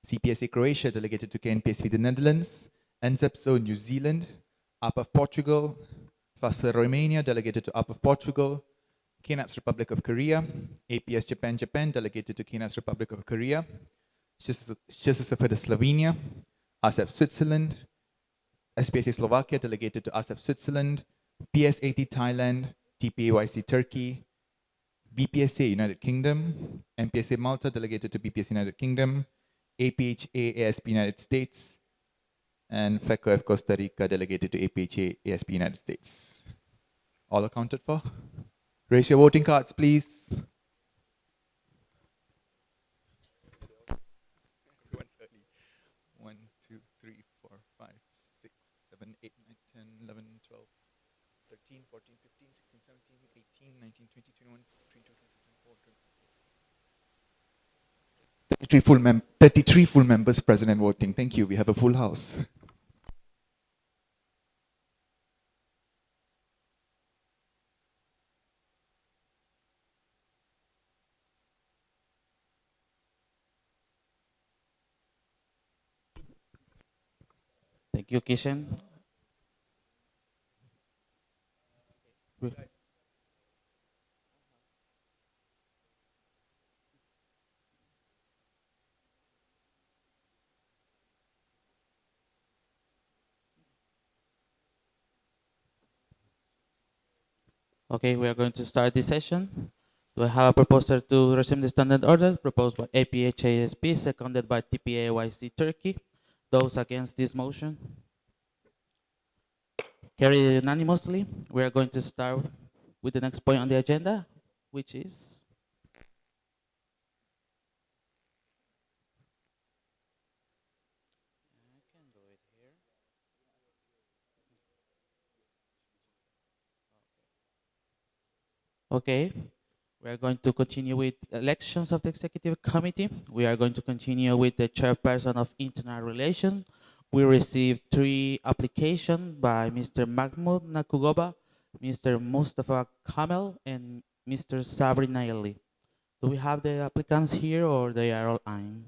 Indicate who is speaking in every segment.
Speaker 1: CPSA Croatia delegated to KNPSV the Netherlands, NZEPSO New Zealand, APAF Portugal, FASA Romania delegated to APAF Portugal, KNAPS Republic of Korea, APS Japan delegated to KNAPS Republic of Korea, SHSSF Slovenia, ASEP Switzerland, SPSA Slovakia delegated to ASEP Switzerland, PS80 Thailand, TPAYC Turkey, BPSA United Kingdom, MPSA Malta delegated to BPSA United Kingdom, APHA ASP United States, and FECOF Costa Rica delegated to APHA ASP United States. All accounted for? Raise your voting cards, please. Everyone's early. 1, 2, 3, 4, 5, 6, 7, 8, 9, 10, 11, 12, 13, 14, 15, 16, 17, 18, 19, 20, 21, 22, 23 full 33 full members present and voting. Thank you. We have a full house.
Speaker 2: Thank you, Kishan. Okay, we are going to start this session. Do I have a proposer to resume the standard order proposed by APHASP, seconded by TPAYC Turkey? Those against this motion? Carried unanimously. We are going to start with the next point on the agenda, which is okay. We are going to continue with elections of the executive committee. We are going to continue with the chairperson of internal relations. We received 3 applications by Mr. Mahmoud Nakugoba, Mr. Mustafa Kamel, and Mr. Sabri Naili. Do we have the applicants here or they are all in?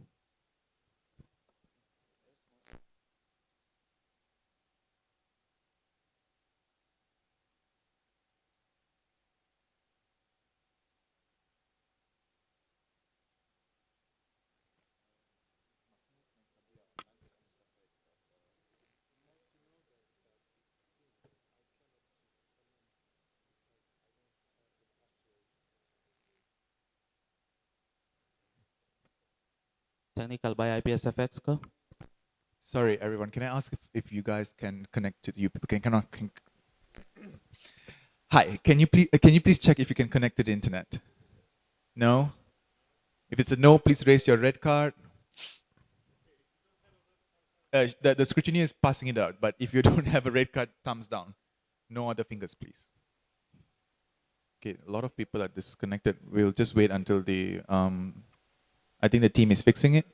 Speaker 2: Technical by IPSF Exco.
Speaker 1: Sorry, everyone. Can I ask if you guys can connect to you people? Hi. Can you please check if you can connect to the internet? No. If it's a no, please raise your red card. The scrutineer is passing it out, but if you don't have a red card, thumbs down. No other fingers, please. Okay, a lot of people are disconnected. We'll just wait until the I think the team is fixing it.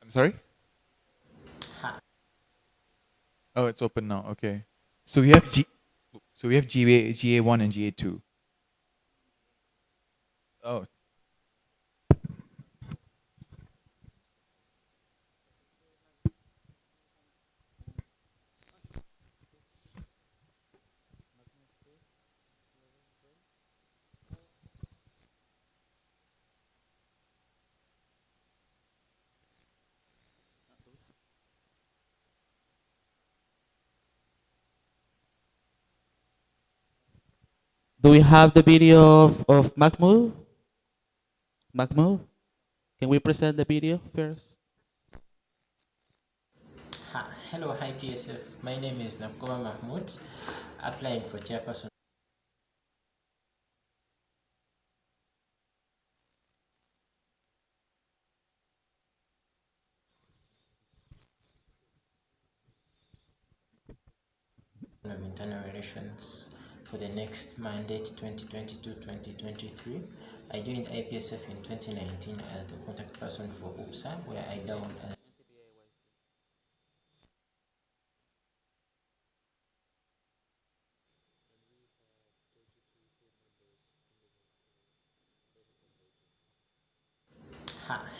Speaker 1: I'm sorry? Oh, it's open now. Okay. So we have GA1 and GA2. Oh.
Speaker 2: Do we have the video of Mahmoud? Mahmoud? Can we present the video first?
Speaker 3: Hello, IPSF. My name is Nakoba Mahmoud, applying for chairperson. Of internal relations for the next mandate 2022-2023 I joined IPSF in 2019 as the contact person for UPSA, where I doubled as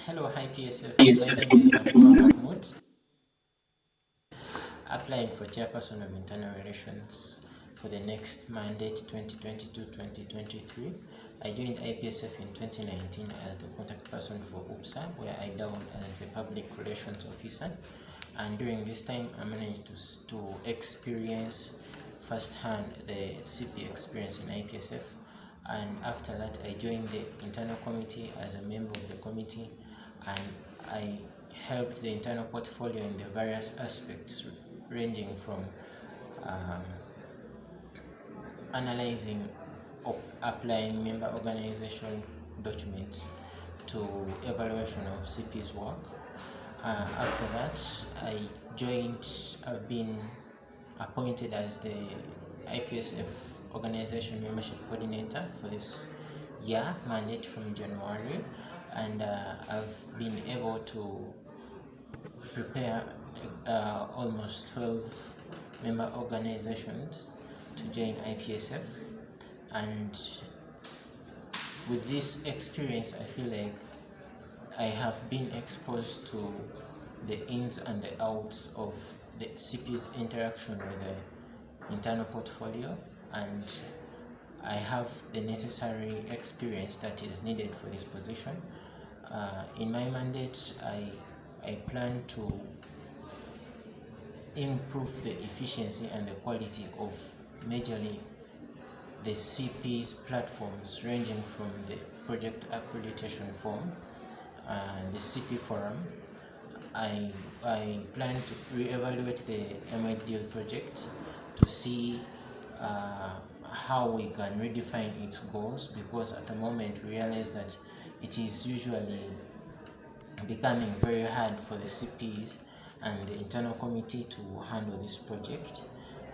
Speaker 3: Hello, hi PSF. My name is Nakuma Mahmoud, applying for Chairperson of Internal Relations for the next mandate 2022-2023. I joined IPSF in 2019 as the contact person for UPSA, where I doubled as the Public Relations Officer. And during this time, I managed to experience firsthand the CP experience in IPSF. And after that, I joined the internal committee as a member of the committee, and I helped the internal portfolio in the various aspects, ranging from um, analyzing or applying member organization documents to evaluation of CP's work. After that, I've been appointed as the IPSF organization membership coordinator for this year, mandate from January, and I've been able to prepare almost 12 member organizations to join IPSF. And with this experience, I feel like I have been exposed to the ins and the outs of the CP's interaction with the internal portfolio, and I have the necessary experience that is needed for this position. In my mandate, I plan to improve the efficiency and the quality of majorly the CP's platforms, ranging from the project accreditation form and the CP forum. I plan to re-evaluate the MIDL project to see how we can redefine its goals, because at the moment we realize that it is usually becoming very hard for the CPs and the internal committee to handle this project.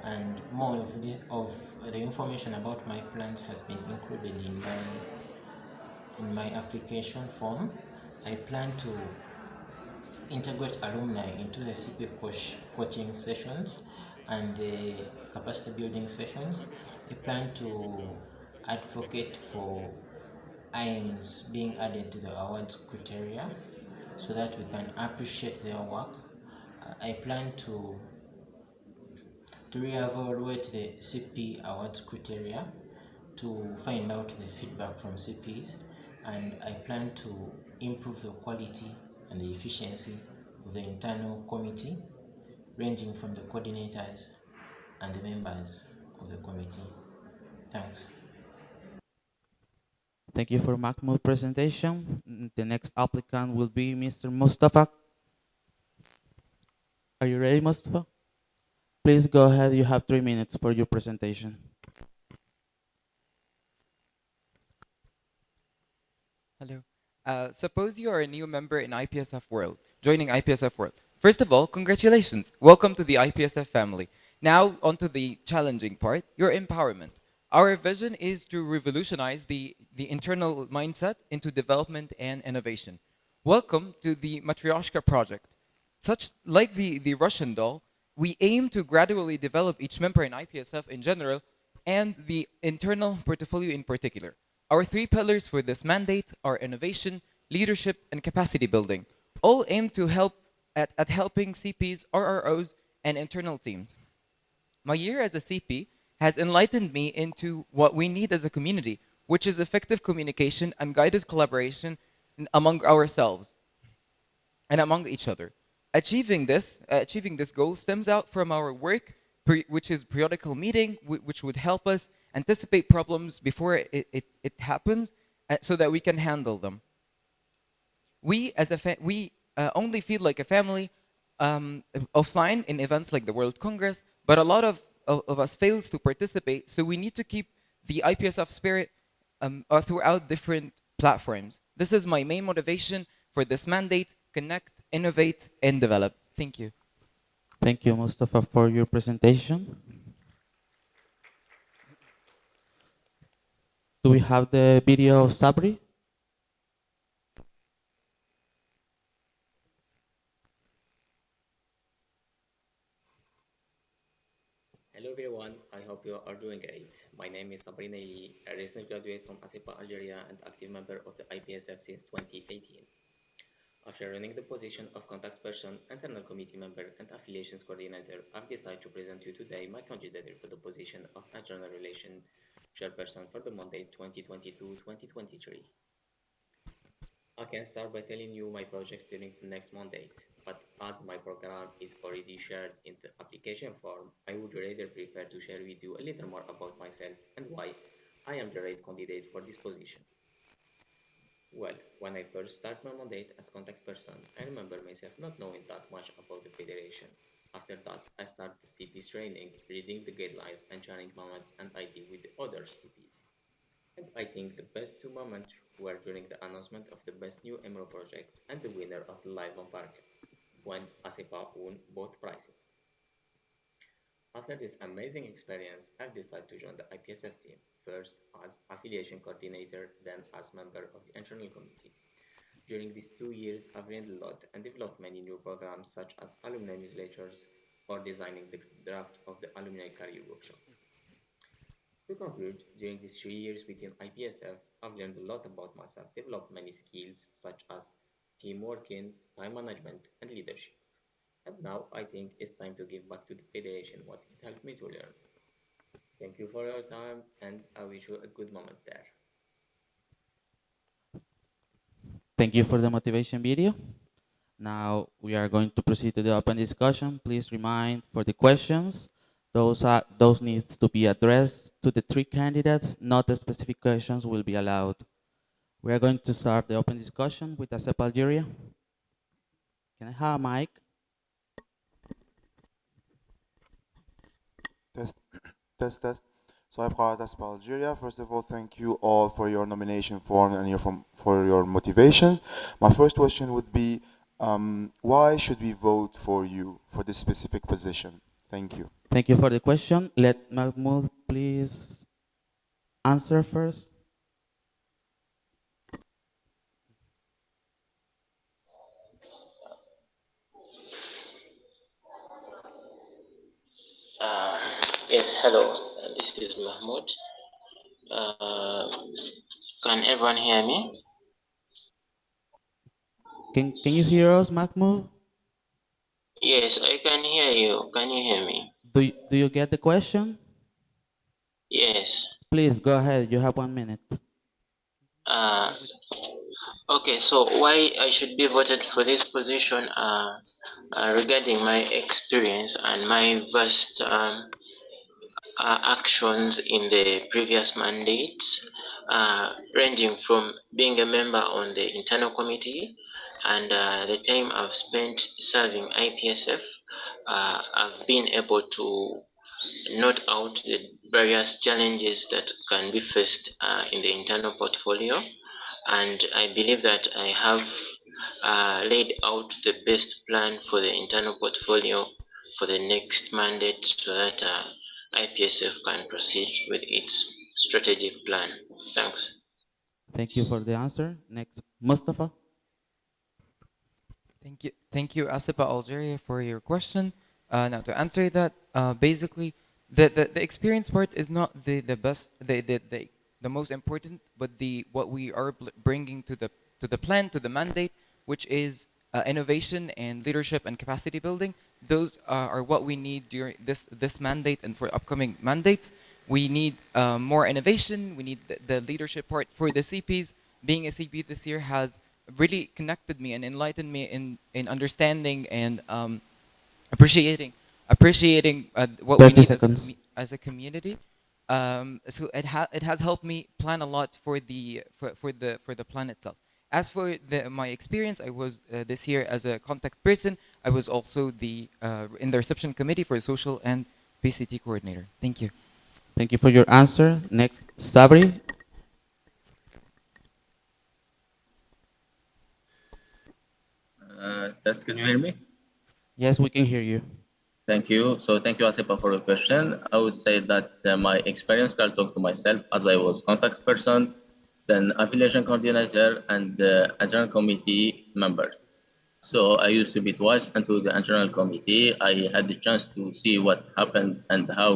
Speaker 3: And more of the information about my plans has been included in my application form. I plan to integrate alumni into the CP coaching sessions and the capacity building sessions. I plan to advocate for IMs being added to the awards criteria so that we can appreciate their work. I plan to reevaluate the CP awards criteria to find out the feedback from CPs, and I plan to improve the quality and the efficiency of the internal committee, ranging from the coordinators and the members of the committee. Thanks.
Speaker 2: Thank you for Mahmoud's presentation. The next applicant will be Mr. Mustafa. Are you ready, Mustafa? Please go ahead. You have 3 minutes for your presentation.
Speaker 4: Hello. Suppose you are a new member in IPSF World, joining IPSF World. First of all, congratulations. Welcome to the IPSF family. Now, onto the challenging part, your empowerment. Our vision is to revolutionize the internal mindset into development and innovation. Welcome to the Matryoshka project. Such like the Russian doll, we aim to gradually develop each member in IPSF in general and the internal portfolio in particular. Our three pillars for this mandate are innovation, leadership, and capacity building, all aim to help at helping CPs, RROs, and internal teams. My year as a CP has enlightened me into what we need as a community, which is effective communication and guided collaboration among ourselves and among each other. Achieving this goal stems out from our work, which is periodical meeting, which would help us anticipate problems before it happens, so that we can handle them. We only feel like a family offline in events like the World Congress, but a lot of us fails to participate, so we need to keep the IPSF spirit throughout different platforms. This is my main motivation for this mandate: connect, innovate, and develop. Thank you.
Speaker 2: Thank you, Mustafa, for your presentation. Do we have the video of Sabri?
Speaker 5: Hello everyone, I hope you are doing great. My name is Sabri Naili, a recent graduate from ASEPA Algeria and active member of the IPSF since 2018. After running the position of contact person, internal committee member, and affiliations coordinator, I've decided to present you today my candidature for the position of Internal Relations Chairperson for the mandate 2022-2023. I can start by telling you my projects during the next mandate, but as my program is already shared in the application form, I would rather prefer to share with you a little more about myself and why I am the right candidate for this position. Well, when I first started my mandate as contact person, I remember myself not knowing that much about the federation. After that, I started the CP's training, reading the guidelines and sharing moments and ideas with the other CPs. And I think the best two moments were during the announcement of the best new Emerald project and the winner of the Live on Park, when ASEPA won both prizes. After this amazing experience, I've decided to join the IPSF team, first as affiliation coordinator, then as member of the internal committee. During these 2 years, I've learned a lot and developed many new programs such as alumni newsletters or designing the draft of the alumni career workshop. To conclude, during these 3 years within IPSF, I've learned a lot about myself, developed many skills such as team working, time management, and leadership. And now I think it's time to give back to the Federation what it helped me to learn. Thank you for your time, and I wish you a good moment there.
Speaker 2: Thank you for the motivation video. Now we are going to proceed to the open discussion. Please remind for the questions, those needs to be addressed to the three candidates, not the specific questions will be allowed. We are going to start the open discussion with ASEP Algeria. Can I have a mic?
Speaker 6: Test, test. So I'm Khaled by Algeria. First of all, thank you all for your nomination form and for your motivations. My first question would be, why should we vote for you for this specific position? Thank you.
Speaker 2: Thank you for the question. Let Mahmoud please answer first.
Speaker 3: Uh, yes, hello. This is Mahmoud. Uh, can everyone hear me?
Speaker 2: Can you hear us, Mahmoud?
Speaker 3: Yes, I can hear you. Can you hear me?
Speaker 2: Do you get the question?
Speaker 3: Yes.
Speaker 2: Please go ahead. You have 1 minute.
Speaker 3: Uh, okay, so why I should be voted for this position regarding my experience and my vast actions in the previous mandates, ranging from being a member on the internal committee and the time I've spent serving IPSF, I've been able to note out the various challenges that can be faced in the internal portfolio. And I believe that I have laid out the best plan for the internal portfolio for the next mandate so that IPSF can proceed with its strategic plan. Thanks.
Speaker 2: Thank you for the answer. Next, Mustafa.
Speaker 4: Thank you, Asipa Algeria, for your question. Now to answer that, basically, the experience part is not the best, the most important, but the what we are bringing to the plan, to the mandate, which is innovation and leadership and capacity building. Those are what we need during this mandate and for upcoming mandates. We need more innovation. We need the leadership part for the CPs. Being a CP this year has really connected me and enlightened me in understanding and appreciating what we
Speaker 2: 30
Speaker 4: need
Speaker 2: seconds.
Speaker 4: as a community. So it has helped me plan a lot for the plan itself. As for my experience, I was this year as a contact person. I was also in the reception committee for social and PCT coordinator. Thank you.
Speaker 2: Thank you for your answer. Next, Sabri.
Speaker 5: Can you hear me?
Speaker 2: Yes, we can hear you.
Speaker 5: Thank you. So thank you, Asipa, for your question. I would say that my experience, I'll talk to myself as I was contact person, then affiliation coordinator, and internal committee member. So I used to be twice into the internal committee. I had the chance to see what happened and how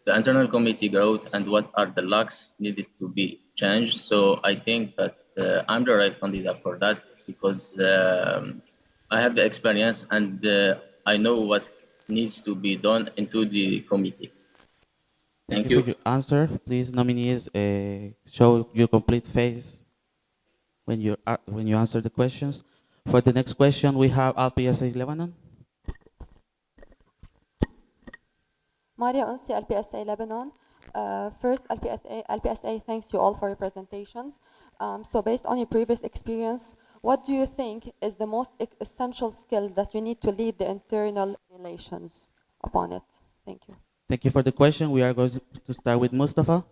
Speaker 5: the internal committee growth and what are the lacks needed to be changed. So I think that I'm the right candidate for that because I have the experience and I know what needs to be done into the committee.
Speaker 2: Thank
Speaker 5: Thank
Speaker 2: you for
Speaker 5: you.
Speaker 2: your answer. Please, nominees, show your complete face when you answer the questions. For the next question, we have IPSA Lebanon.
Speaker 7: Maria Unsi, LPSA Lebanon. First, LPSA thanks you all for your presentations. So based on your previous experience, what do you think is the most essential skill that you need to lead the internal relations upon it? Thank you.
Speaker 2: Thank you for the question. We are going to start with Mustafa.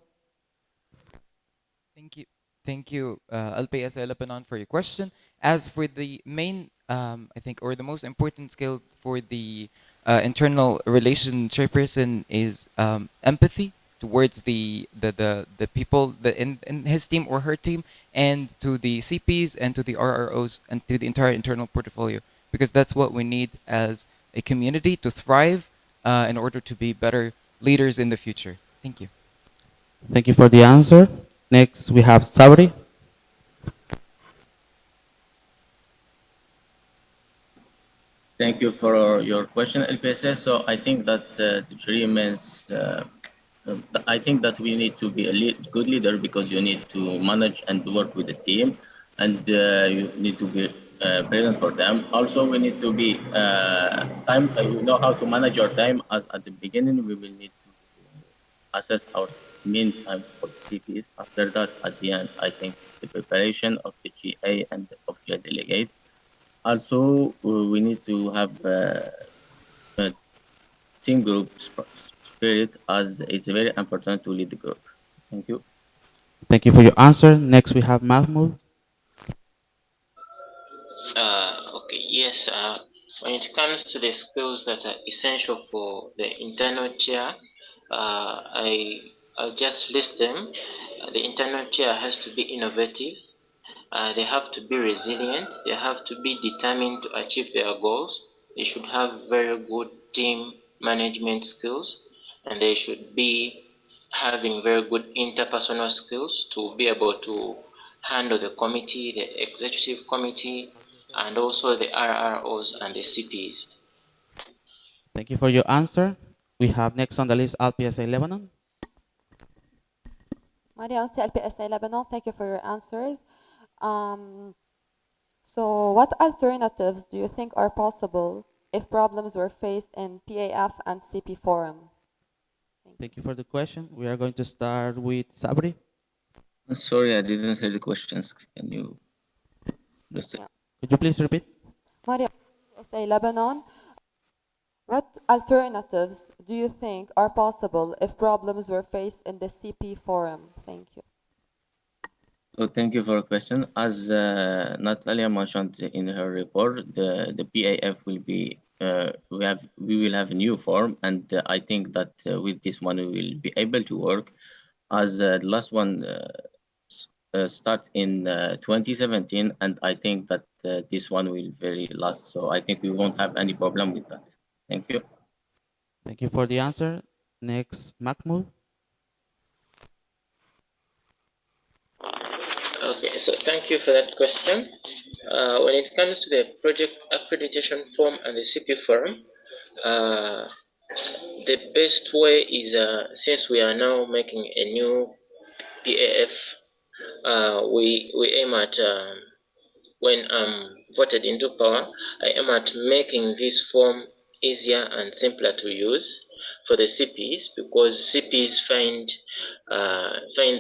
Speaker 4: Thank you. Thank you, LPSA Lebanon, for your question. As for the main, I think, or the most important skill for the internal relation chairperson is empathy towards the people in his team or her team, and to the CPs and to the RROs and to the entire internal portfolio, because that's what we need as a community to thrive in order to be better leaders in the future. Thank you.
Speaker 2: Thank you for the answer. Next, we have Sabri.
Speaker 5: Thank you for your question, LPSS. So I think that the three means I think that we need to be a good leader because you need to manage and work with the team, and you need to be present for them. Also, we need to be time. You know how to manage your time. As at the beginning, we will need to assess our mean time for the CPs. After that, at the end, I think the preparation of the GA and of the delegate. Also, we need to have a team group spirit as it's very important to lead the group. Thank you.
Speaker 2: Thank you for your answer. Next, we have Mahmoud.
Speaker 3: Okay, yes. When it comes to the skills that are essential for the internal chair, I'll just list them. The internal chair has to be innovative. They have to be resilient. They have to be determined to achieve their goals. They should have very good team management skills, and they should be having very good interpersonal skills to be able to handle the committee, the executive committee, and also the RROs and the CPs.
Speaker 2: Thank you for your answer. We have next on the list LPSA Lebanon.
Speaker 7: Maria Unsi, LPSA Lebanon, thank you for your answers. So what alternatives do you think are possible if problems were faced in PAF and CP forum?
Speaker 2: Thank you for the question. We are going to start with Sabri.
Speaker 5: Sorry, I didn't hear the questions. Can you just
Speaker 7: Yeah.
Speaker 2: Could you please repeat?
Speaker 7: Maria, LPSA Lebanon, what alternatives do you think are possible if problems were faced in the CP forum? Thank you.
Speaker 5: So thank you for the question. As Natalia mentioned in her report, the PAF will be we will have a new form, and I think that with this one we will be able to work. As the last one start in 2017, and I think that this one will very last. So I think we won't have any problem with that. Thank you.
Speaker 2: Thank you for the answer. Next, Mahmoud.
Speaker 3: Okay, so thank you for that question. When it comes to the project accreditation form and the CP form, the best way is since we are now making a new PAF, we aim at when I'm voted into power, I aim at making this form easier and simpler to use for the CPs because CPs find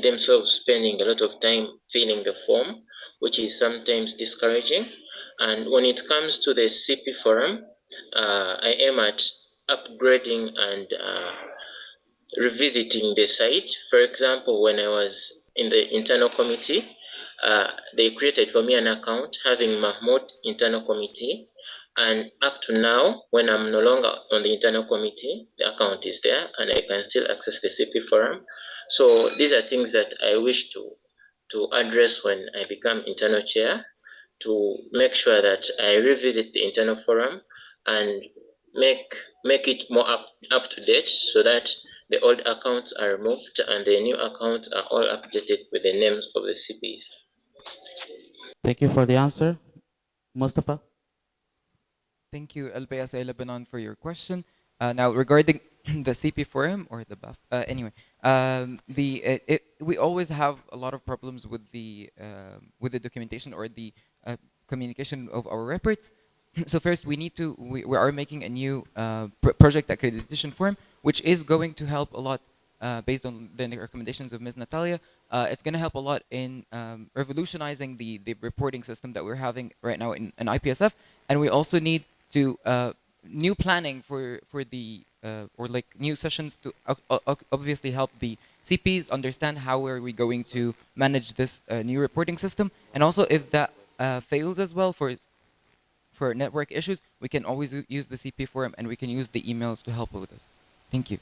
Speaker 3: themselves spending a lot of time filling the form, which is sometimes discouraging. And when it comes to the CP forum, I aim at upgrading and revisiting the site. For example, when I was in the internal committee, they created for me an account having Mahmoud internal committee,
Speaker 5: And up to now, when I'm no longer on the internal committee, the account is there and I can still access the CP forum. So these are things that I wish to address when I become internal chair, to make sure that I revisit the internal forum and make it more up to date so that the old accounts are removed and the new accounts are all updated with the names of the CPs.
Speaker 2: Thank you for the answer. Mustafa?
Speaker 4: Thank you, LPSA Lebanon, for your question. Now, regarding the CP forum or the BAF, anyway, we always have a lot of problems with the documentation or the communication of our reports. So first, we are making a new project accreditation form, which is going to help a lot based on the recommendations of Ms. Natalia. It's going to help a lot in revolutionizing the reporting system that we're having right now in IPSF, and we also need to new planning for the or like new sessions to obviously help the CPs understand how are we going to manage this new reporting system, and also if that fails as well for network issues, we can always use the CP forum and we can use the emails to help with us. Thank you.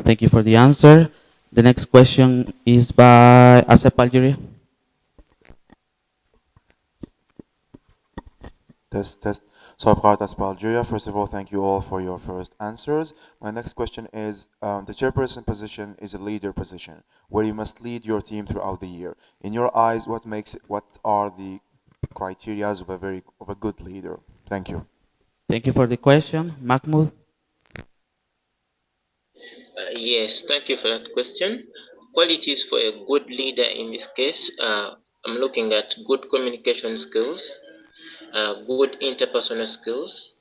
Speaker 2: Thank you for the answer. The next question is by Asep Algeria.
Speaker 6: Test. So Abqarat Aspa Algeria, first of all, thank you all for your first answers. My next question is, the chairperson position is a leader position where you must lead your team throughout the year. In your eyes, what are the criteria of a good leader? Thank you.
Speaker 2: Thank you for the question. Mahmoud?
Speaker 5: Yes, thank you for that question. Qualities for a good leader in this case, I'm looking at good communication skills, good interpersonal skills,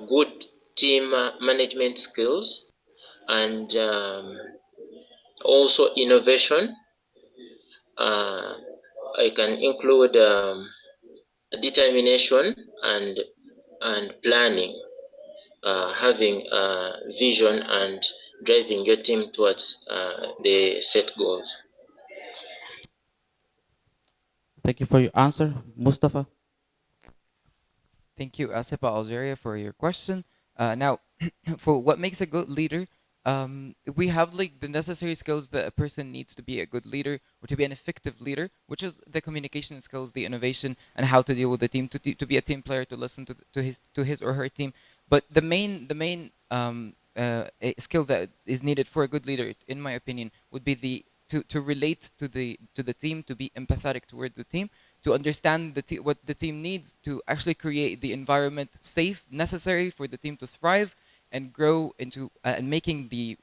Speaker 5: good team management skills, and also innovation. I can include determination and planning, having a vision and driving your team towards the set goals.
Speaker 2: Thank you for your answer. Mustafa?
Speaker 4: Thank you, Asepa Algeria, for your question. Now, for what makes a good leader, we have like the necessary skills that a person needs to be a good leader or to be an effective leader, which is the communication skills, the innovation, and how to deal with the team, to be a team player, to listen to his or her team. But the main skill that is needed for a good leader, in my opinion, would be to relate to the team, to be empathetic toward the team, to understand what the team needs to actually create the environment safe necessary for the team to thrive and grow into and making the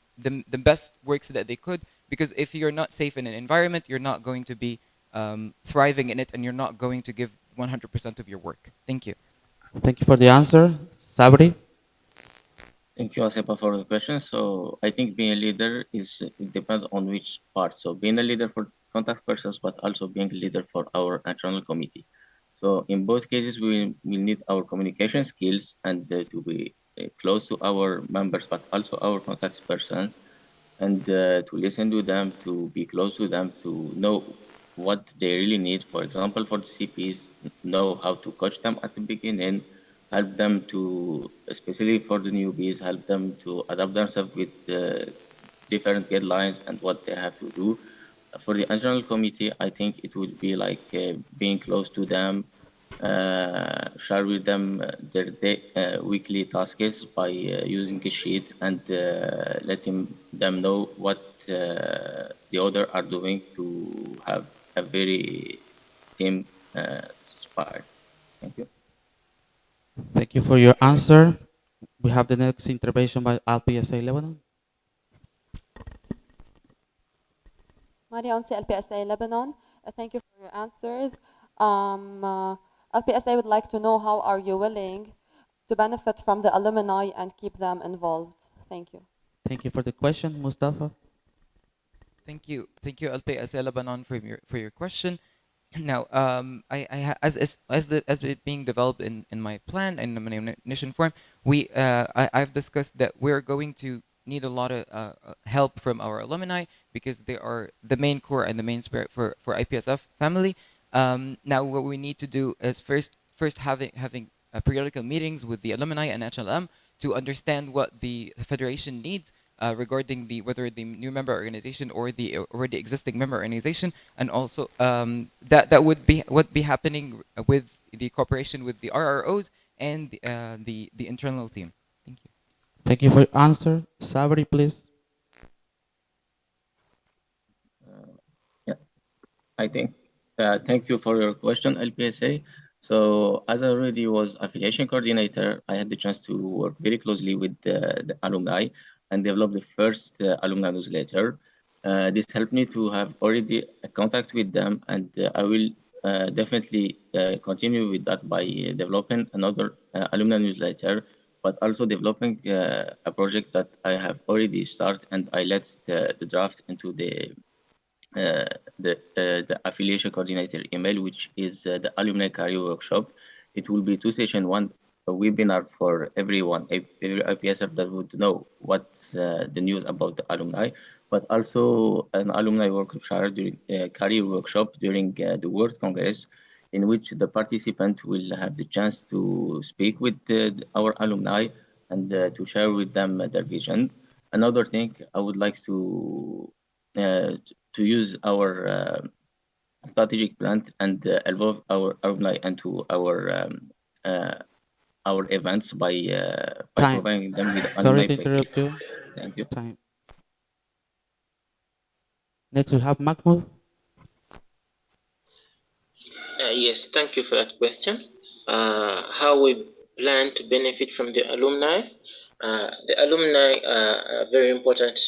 Speaker 4: best works that they could, because if you're not safe in an environment, you're not going to be thriving in it, and you're not going to give 100% of your work. Thank you.
Speaker 2: Thank you for the answer. Sabri?
Speaker 8: Thank you, Asepa, for the question. So I think being a leader it depends on which part. So being a leader for contact persons, but also being a leader for our internal committee. So in both cases, we will need our communication skills and to be close to our members, but also our contact persons, and to listen to them, to be close to them, to know what they really need. For example, for the CPs, know how to coach them at the beginning, help them to, especially for the newbies, help them to adapt themselves with different guidelines and what they have to do. For the internal committee, I think it would be like being close to them, share with them their weekly tasks by using a sheet and letting them know what the other are doing to have a very team spirit. Thank you.
Speaker 2: Thank you for your answer. We have the next intervention by IPSA Lebanon.
Speaker 7: Maria Onsi, LPSA Lebanon. Thank you for your answers. LPSA would like to know how are you willing to benefit from the alumni and keep them involved? Thank you.
Speaker 2: Thank you for the question. Mustafa?
Speaker 4: Thank you, LPSA Lebanon, for your question. Now, as it being developed in my plan and my nomination form, I've discussed that we're going to need a lot of help from our alumni, because they are the main core and the main spirit for IPSF family. Now, what we need to do is first having periodical meetings with the alumni and HLM to understand what the federation needs regarding whether the new member organization or the already existing member organization, and also that would be happening with the cooperation with the RROs and the internal team. Thank you.
Speaker 2: Thank you for your answer. Sabri, please.
Speaker 8: Yeah, I think, thank you for your question, LPSA. So as I already was affiliation coordinator, I had the chance to work very closely with the alumni and develop the first alumni newsletter. This helped me to have already a contact with them, and I will definitely continue with that by developing another alumni newsletter, but also developing a project that I have already started, and I let the draft into uh, the affiliation coordinator email, which is the alumni career workshop. It will be two session, one a webinar for everyone, every IPSF that would know what's the news about the alumni, but also an alumni workshop during career workshop during the World Congress, in which the participant will have the chance to speak with our alumni and to share with them their vision. Another thing I would like uh, to use our strategic plan and involve our alumni into uh, our events by
Speaker 2: Time.
Speaker 8: providing them with
Speaker 2: Sorry
Speaker 8: alumni
Speaker 2: to interrupt
Speaker 8: package.
Speaker 2: you.
Speaker 8: Thank you.
Speaker 2: Time. Next, we have Mahmoud.
Speaker 3: Yes, thank you for that question. How we plan to benefit from the alumni? The alumni are a very important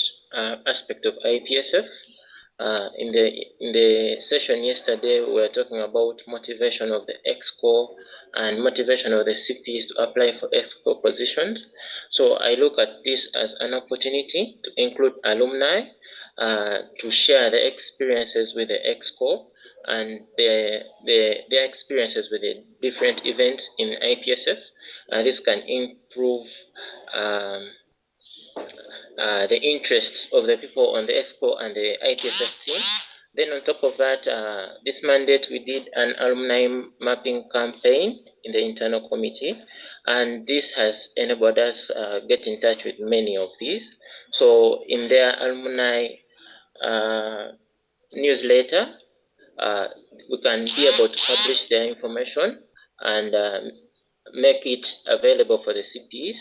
Speaker 3: aspect of IPSF. In the session yesterday, we were talking about motivation of the EXCO and motivation of the CPs to apply for EXCO positions. So I look at this as an opportunity to include alumni to share their experiences with the EXCO and their experiences with the different events in IPSF. This can improve um, the interests of the people on the EXCO and the IPSF team. Then on top of that, this mandate we did an alumni mapping campaign in the internal committee, and this has enabled us get in touch with many of these. So in their alumni newsletter, uh, we can be able to publish their information and make it available for the CPs.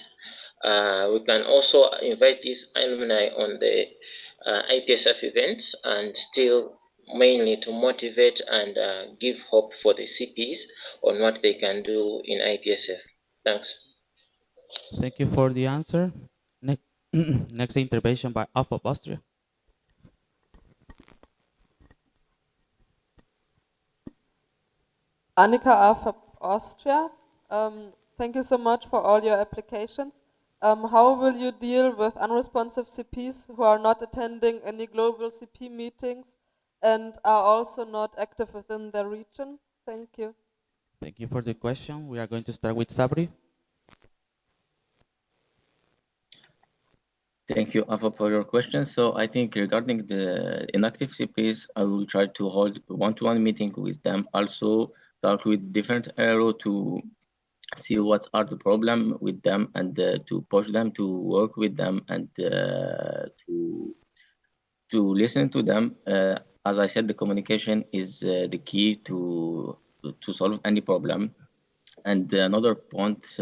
Speaker 3: We can also invite these alumni on the IPSF events and still mainly to motivate and give hope for the CPs on what they can do in IPSF. Thanks.
Speaker 2: Thank you for the answer. Next, next intervention by Alpha of Austria.
Speaker 9: Annika of Austria. Thank you so much for all your applications. How will you deal with unresponsive CPs who are not attending any global CP meetings and are also not active within their region? Thank you.
Speaker 2: Thank you for the question. We are going to start with Sabri.
Speaker 8: Thank you, Afa, for your question. So I think regarding the inactive CPs, I will try to hold one-to-one meeting with them. Also talk with different arrow to see what are the problem with them and to push them to work with them and to listen to them. As I said, the communication is the key to solve any problem. And another point,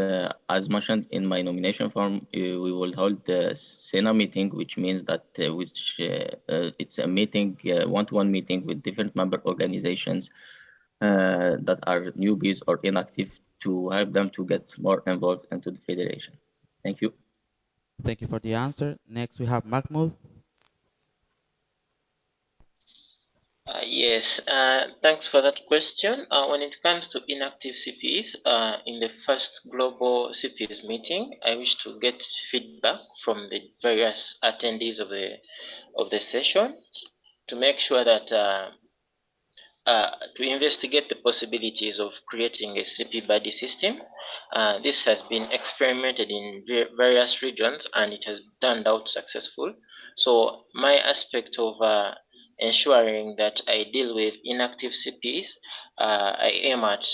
Speaker 8: as mentioned in my nomination form, we will hold the Sena meeting, which means that it's a meeting, one-to-one meeting with different member organizations that are newbies or inactive to help them to get more involved into the federation. Thank you.
Speaker 2: Thank you for the answer. Next, we have Mahmoud.
Speaker 3: Yes, thanks for that question. When it comes to inactive CPs, in the first global CPs meeting, I wish to get feedback from the various attendees of the session to make sure that to investigate the possibilities of creating a CP buddy system. This has been experimented in various regions and it has turned out successful. So my aspect of ensuring that I deal with inactive CPs, I aim at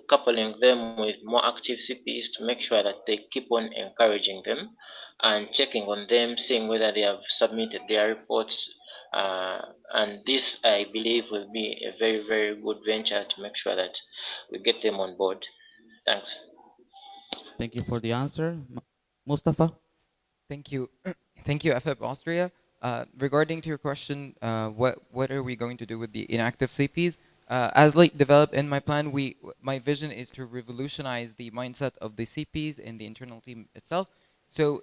Speaker 3: coupling them with more active CPs to make sure that they keep on encouraging them and checking on them, seeing whether they have submitted their reports. And this, I believe, will be a very, very good venture to make sure that we get them on board. Thanks.
Speaker 2: Thank you for the answer. Mustafa?
Speaker 4: Thank you. Thank you, FF Austria. Regarding to your question, what are we going to do with the inactive CPs? As late developed in my plan, my vision is to revolutionize the mindset of the CPs and the internal team itself. So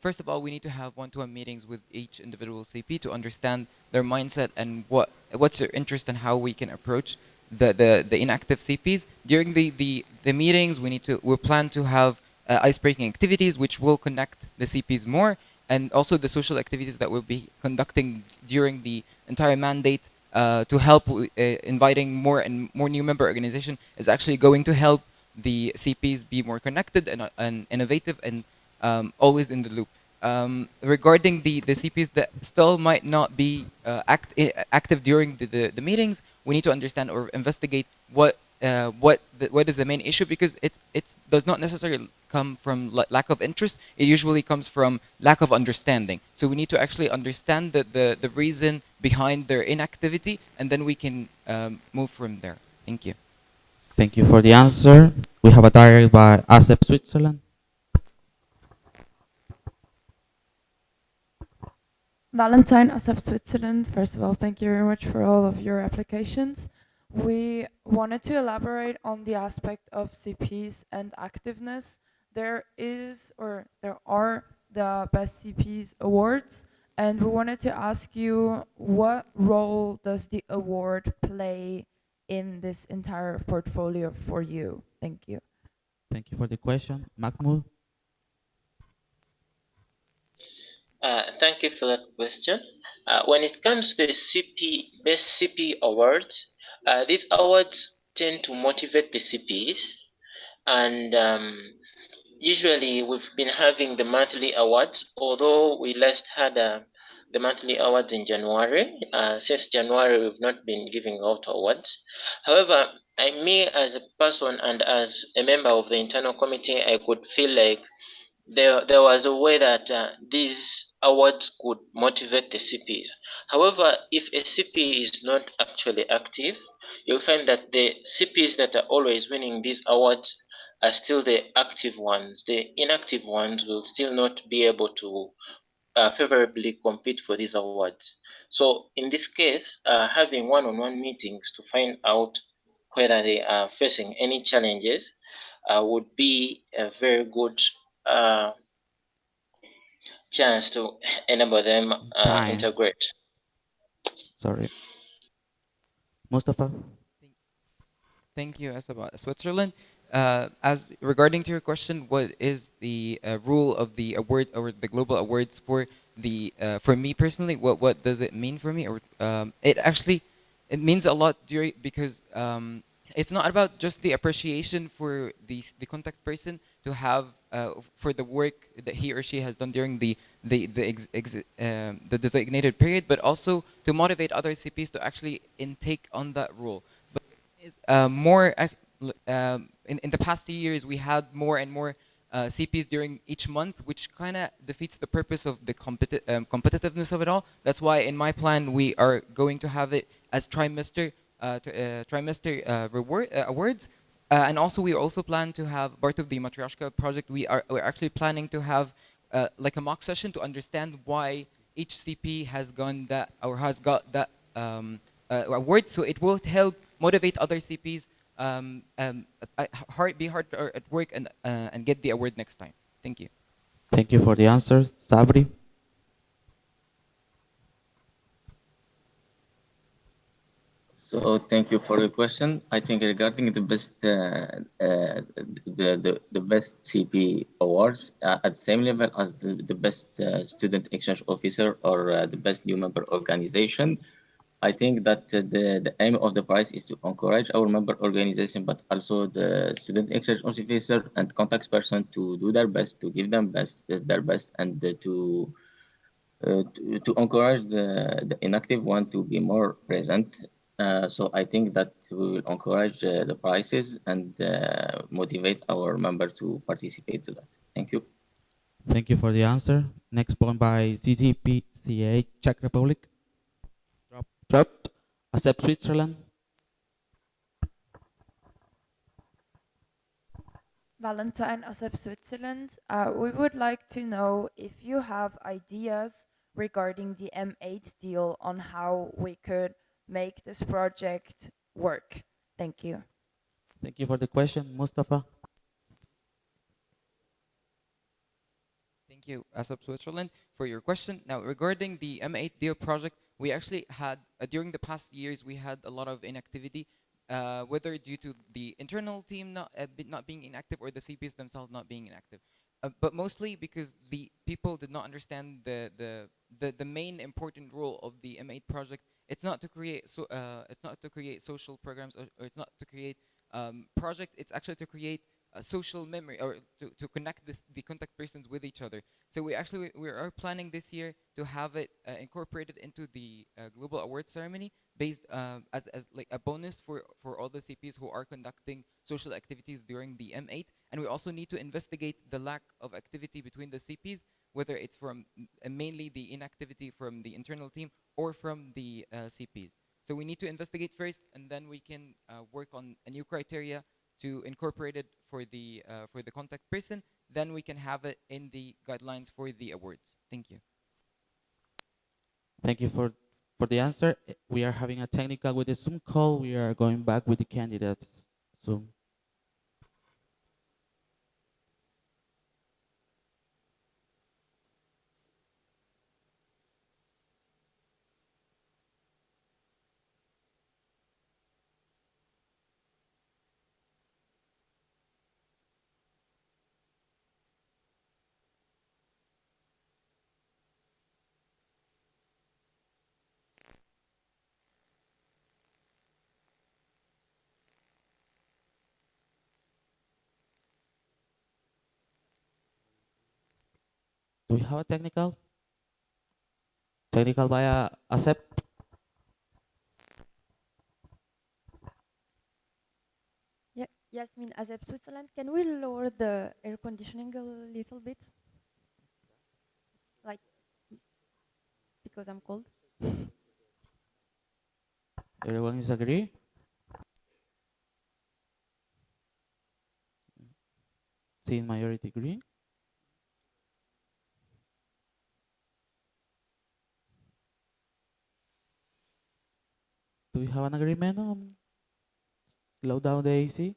Speaker 4: first of all, we need to have one-to-one meetings with each individual CP to understand their mindset and what's their interest and how we can approach the inactive CPs. During the meetings, we plan to have ice-breaking activities which will connect the CPs more, and also the social activities that we'll be conducting during the entire mandate to help inviting more and more new member organization is actually going to help the CPs be more connected and innovative and always in the loop. Regarding the CPs that still might not be active during the meetings, we need to understand or investigate what is the main issue, because it does not necessarily come from lack of interest. It usually comes from lack of understanding. So we need to actually understand the reason behind their inactivity, and then we can move from there. Thank you.
Speaker 2: Thank you for the answer. We have a diary by ASEP Switzerland.
Speaker 10: Valentine Asap Switzerland, first of all, thank you very much for all of your applications. We wanted to elaborate on the aspect of CPs and activeness. There are the Best CPs awards, and we wanted to ask you, what role does the award play in this entire portfolio for you? Thank you.
Speaker 2: Thank you for the question. Mahmoud?
Speaker 3: Thank you for that question. When it comes to the Best CP Awards, these awards tend to motivate the CPs, and usually we've been having the monthly awards, although we last had the monthly awards in January. Since January, we've not been giving out awards. However, me as a person and as a member of the internal committee, I could feel like there was a way that these awards could motivate the CPs. However, if a CP is not actually active, you'll find that the CPs that are always winning these awards are still the active ones. The inactive ones will still not be able to favorably compete for these awards. So in this case, having one-on-one meetings to find out whether they are facing any challenges would be a very good chance to enable them
Speaker 2: Time.
Speaker 3: integrate.
Speaker 2: Sorry. Mustafa?
Speaker 4: Thank you, Asaba. Switzerland. As regarding to your question, what is the rule of the award or the global awards for me personally? What does it mean for me? Or it means a lot because it's not about just the appreciation for the contact person to have for the work that he or she has done during the designated period, but also to motivate other CPs to actually intake on that role. But is in the past 2 years, we had more and more CPs during each month, which kind of defeats the purpose of the competitiveness of it all. That's why in my plan we are going to have it as trimester awards. And also we also plan to have part of the Matryoshka project. We're actually planning to have like a mock session to understand why each CP has got that award. So it will help motivate other CPs be hard at work and get the award next time. Thank you.
Speaker 2: Thank you for the answer. Sabri?
Speaker 8: So thank you for the question. I think regarding the best the best CP awards at the same level as the best student exchange officer or the best new member organization, I think that the aim of the prize is to encourage our member organization, but also the student exchange officer and contact person to do their best, to give them their best, and to encourage the inactive one to be more present So I think that we will encourage the prices and motivate our members to participate to that. Thank you.
Speaker 2: Thank you for the answer. Next point by CGPCA, Czech Republic. Dropped. Accept Switzerland.
Speaker 10: Valentine Asep Switzerland. We would like to know if you have ideas regarding the M8 deal on how we could make this project work. Thank you.
Speaker 2: Thank you for the question, Mustafa.
Speaker 4: Thank you, ASAP Switzerland, for your question. Now, regarding the M8 deal project, we actually had, during the past years, we had a lot of inactivity, whether due to the internal team not being inactive or the CPs themselves not being inactive. But mostly because the people did not understand the main important role of the M8 project. It's not to create it's not to create social programs, or it's not to create project. It's actually to create a social memory, or to connect the contact persons with each other. So we are planning this year to have it incorporated into the global award ceremony, based as like a bonus for all the CPs who are conducting social activities during the M8. And we also need to investigate the lack of activity between the CPs, whether it's from mainly the inactivity from the internal team or from the CPs. So we need to investigate first, and then we can work on a new criteria to incorporate it for the contact person. Then we can have it in the guidelines for the awards. Thank you.
Speaker 2: Thank you for the answer. We are having a technical with the Zoom call. We are going back with the candidates soon. Do we have a technical? Technical via accept.
Speaker 11: Yeah, Yasmin, as a Switzerland, can we lower the air conditioning a little bit? Like, because I'm cold.
Speaker 2: Everyone is agree? Seeing majority agree? Do we have an agreement on slow down the AC?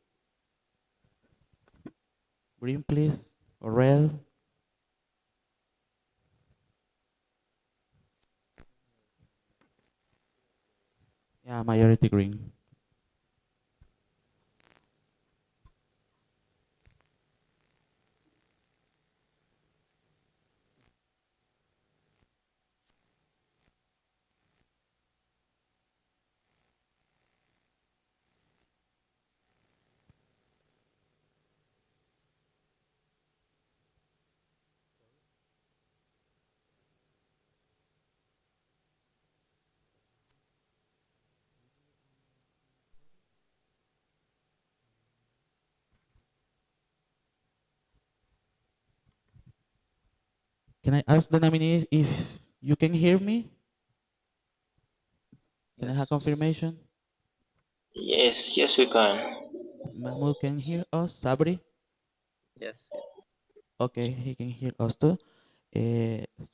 Speaker 2: Green, please, or red? Yeah, majority green. Can I ask the nominees if you can hear me? Can I have confirmation?
Speaker 5: Yes, we can.
Speaker 2: Mahmoud can hear us. Sabri?
Speaker 8: Yes.
Speaker 2: Okay, he can hear us too.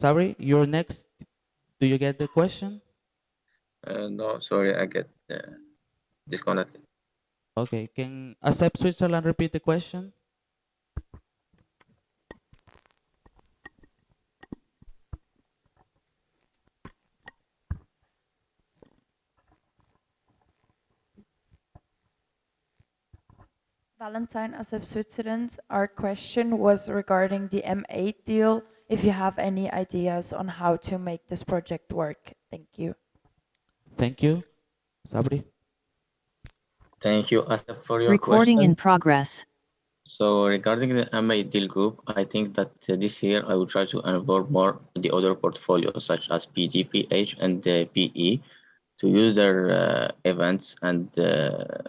Speaker 2: Sabri, you're next. Do you get the question?
Speaker 8: No, sorry, I get disconnected.
Speaker 2: Okay, can Accept Switzerland repeat the question?
Speaker 10: Valentine Asep Switzerland, our question was regarding the M8 deal. If you have any ideas on how to make this project work. Thank you.
Speaker 2: Thank you. Sabri?
Speaker 8: Thank you, Asaf, for your
Speaker 12: Recording
Speaker 8: question.
Speaker 12: in progress.
Speaker 8: So regarding the MA deal group, I think that this year I will try to involve more the other portfolios such as PGPH and the PE to use their events and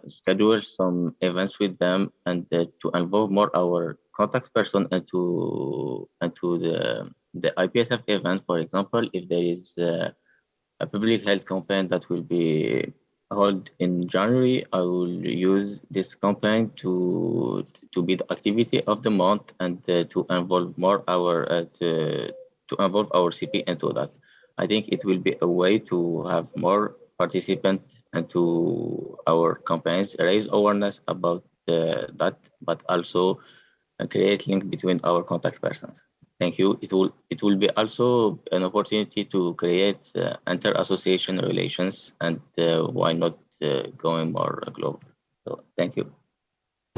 Speaker 8: schedule some events with them, and to involve more our contact person into the IPSF event. For example, if there is a public health campaign that will be held in January, I will use this campaign to be the activity of the month, and to involve more our to involve our CP into that. I think it will be a way to have more participants into our campaigns, raise awareness about that, but also create link between our contact persons. Thank you. It will be also an opportunity to create inter-association relations, and why not going more global. So thank you.